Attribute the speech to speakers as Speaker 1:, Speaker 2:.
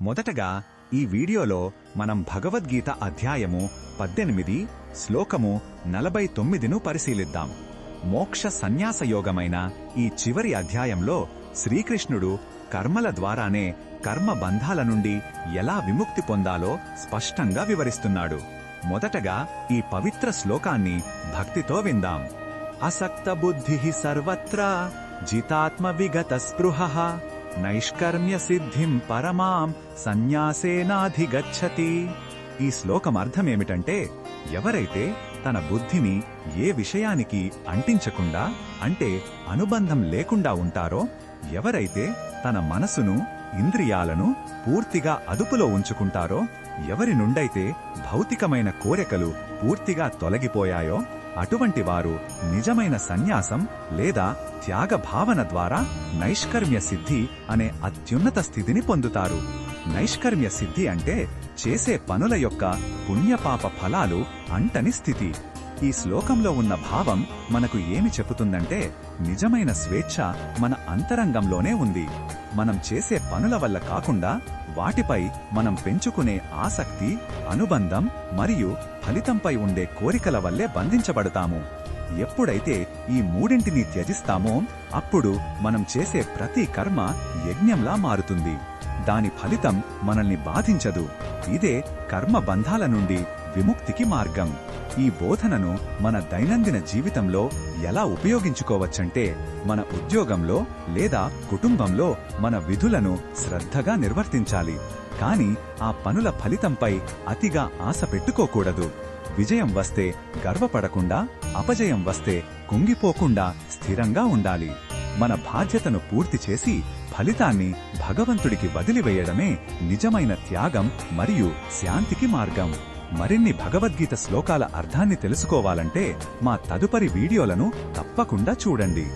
Speaker 1: మొదటగా ఈ వీడియోలో మనం భగవద్గీత అధ్యాయము 18 శ్లోకము 49ను పరిశీలిద్దాం. మోక్ష సన్యాసయోగమైన ఈ చివరి అధ్యాయంలో శ్రీకృష్ణుడు కర్మల ద్వారానే కర్మ బంధాల నుండి ఎలా విముక్తి పొందాలో స్పష్టంగా వివరిస్తున్నాడు. మొదటగా ఈ పవిత్ర శ్లోకాన్ని భక్తితో విందాం. అసక్త బుద్ధిః సర్వత్రా జితాత్మ విగత స్పృహః నైష్కర్మ్య సిద్ధిం పరమాం సన్యాసేనాధిగచ్చతి. ఈ శ్లోకం అర్థమేమిటంటే, ఎవరైతే తన బుద్ధిని ఏ విషయానికి అంటించకుండా అంటే అనుబంధం లేకుండా ఉంటారో, ఎవరైతే తన మనసును ఇంద్రియాలను పూర్తిగా అదుపులో ఉంచుకుంటారో, ఎవరి నుండైతే భౌతికమైన కోరికలు పూర్తిగా తొలగిపోయాయో, అటువంటి వారు నిజమైన సన్యాసం లేదా త్యాగ భావన ద్వారా నైష్కర్మ్య సిద్ధి అనే అత్యున్నత స్థితిని పొందుతారు. నైష్కర్మ్య సిద్ధి అంటే చేసే పనుల యొక్క పుణ్యపాప ఫలాలు అంటని స్థితి. ఈ శ్లోకంలో ఉన్న భావం మనకు ఏమి చెబుతుందంటే, నిజమైన స్వేచ్ఛ మన అంతరంగంలోనే ఉంది. మనం చేసే పనుల వల్ల కాకుండా వాటిపై మనం పెంచుకునే ఆసక్తి, అనుబంధం మరియు ఫలితంపై ఉండే కోరికల వల్లే బంధించబడతాము. ఎప్పుడైతే ఈ మూడింటిని త్యజిస్తామో అప్పుడు మనం చేసే ప్రతి కర్మ యజ్ఞంలా మారుతుంది. దాని ఫలితం మనల్ని బాధించదు. ఇదే కర్మ బంధాల నుండి విముక్తికి మార్గం. ఈ బోధనను మన దైనందిన జీవితంలో ఎలా ఉపయోగించుకోవచ్చంటే, మన ఉద్యోగంలో లేదా కుటుంబంలో మన విధులను శ్రద్ధగా నిర్వర్తించాలి. కాని ఆ పనుల ఫలితంపై అతిగా ఆశ పెట్టుకోకూడదు. విజయం వస్తే గర్వపడకుండా, అపజయం వస్తే కుంగిపోకుండా స్థిరంగా ఉండాలి. మన బాధ్యతను పూర్తి చేసి ఫలితాన్ని భగవంతుడికి వదిలివేయడమే నిజమైన త్యాగం మరియు శాంతికి మార్గం. మరిన్ని భగవద్గీత శ్లోకాల అర్థాన్ని తెలుసుకోవాలంటే మా తదుపరి వీడియోలను తప్పకుండా చూడండి.